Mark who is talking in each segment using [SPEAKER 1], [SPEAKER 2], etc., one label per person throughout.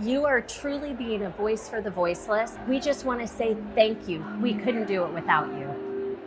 [SPEAKER 1] You are truly being a voice for the voiceless. We just want to say thank you. We couldn't do it without you.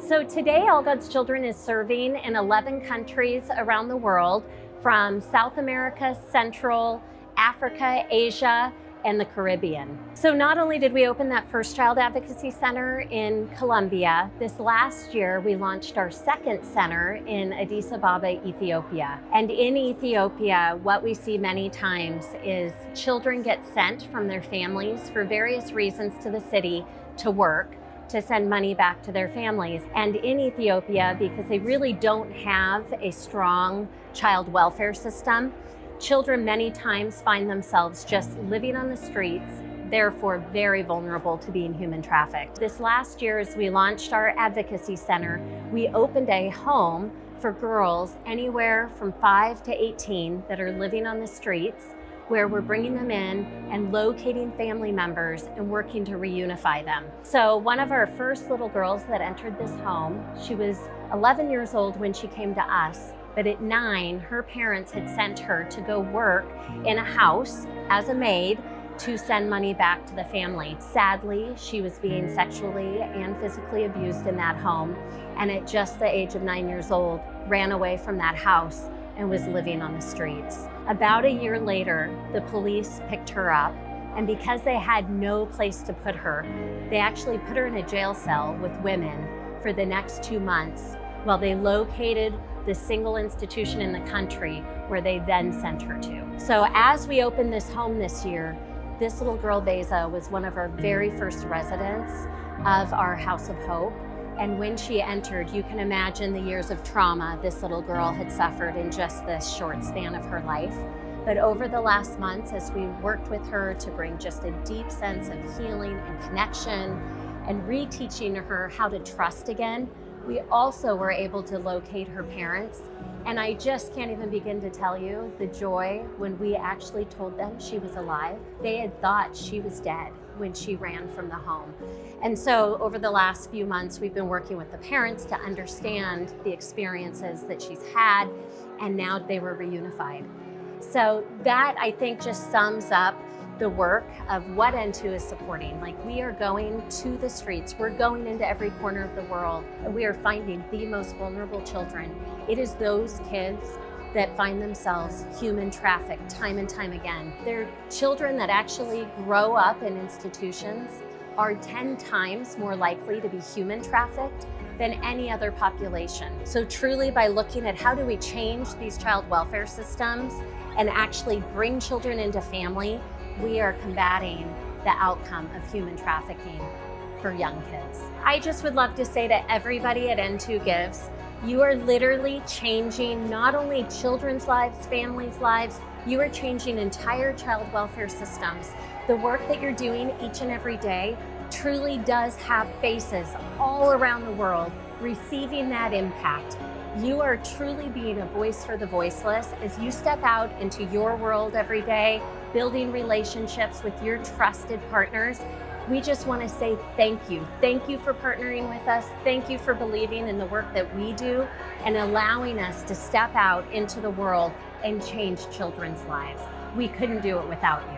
[SPEAKER 1] So today, All God's Children is serving in 11 countries around the world, from South America, Central, Africa, Asia, and the Caribbean. So not only did we open that first child advocacy center in Colombia, this last year we launched our second center in Addis Ababa, Ethiopia. And in Ethiopia, what we see many times is children get sent from their families for various reasons to the city to work, to send money back to their families. And in Ethiopia, because they really don't have a strong child welfare system, children many times find themselves just living on the streets, therefore very vulnerable to being human trafficked. This last year, as we launched our advocacy center, we opened a home for girls anywhere from 5 to 18 that are living on the streets, where we're bringing them in and locating family members and working to reunify them. So one of our first little girls that entered this home, she was 11 years old when she came to us, but at 9, her parents had sent her to go work in a house as a maid to send money back to the family. Sadly, she was being sexually and physically abused in that home, and at just the age of 9 years old, ran away from that house and was living on the streets. About a year later, the police picked her up, and because they had no place to put her, they actually put her in a jail cell with women for the next 2 months while they located the single institution in the country where they then sent her to. So as we opened this home this year, this little girl, Beza, was one of our very first residents of our House of Hope. And when she entered, you can imagine the years of trauma this little girl had suffered in just this short span of her life. But over the last months, as we worked with her to bring just a deep sense of healing and connection and reteaching her how to trust again, we also were able to locate her parents. And I just can't even begin to tell you the joy when we actually told them she was alive. They had thought she was dead when she ran from the home. And so over the last few months, we've been working with the parents to understand the experiences that she's had, and now they were reunified. So that, I think, just sums up the work of what N2 is supporting. Like, we are going to the streets, we're going into every corner of the world, and we are finding the most vulnerable children. It is those kids that find themselves human trafficked time and time again. They're children that actually grow up in institutions are 10 times more likely to be human trafficked than any other population. So truly, by looking at how do we change these child welfare systems and actually bring children into family, we are combating the outcome of human trafficking for young kids. I just would love to say to everybody at N2GIVES, you are literally changing not only children's lives, families' lives, you are changing entire child welfare systems. The work that you're doing each and every day truly does have faces all around the world receiving that impact. You are truly being a voice for the voiceless as you step out into your world every day, building relationships with your trusted partners. We just want to say thank you. Thank you for partnering with us. Thank you for believing in the work that we do and allowing us to step out into the world and change children's lives. We couldn't do it without you.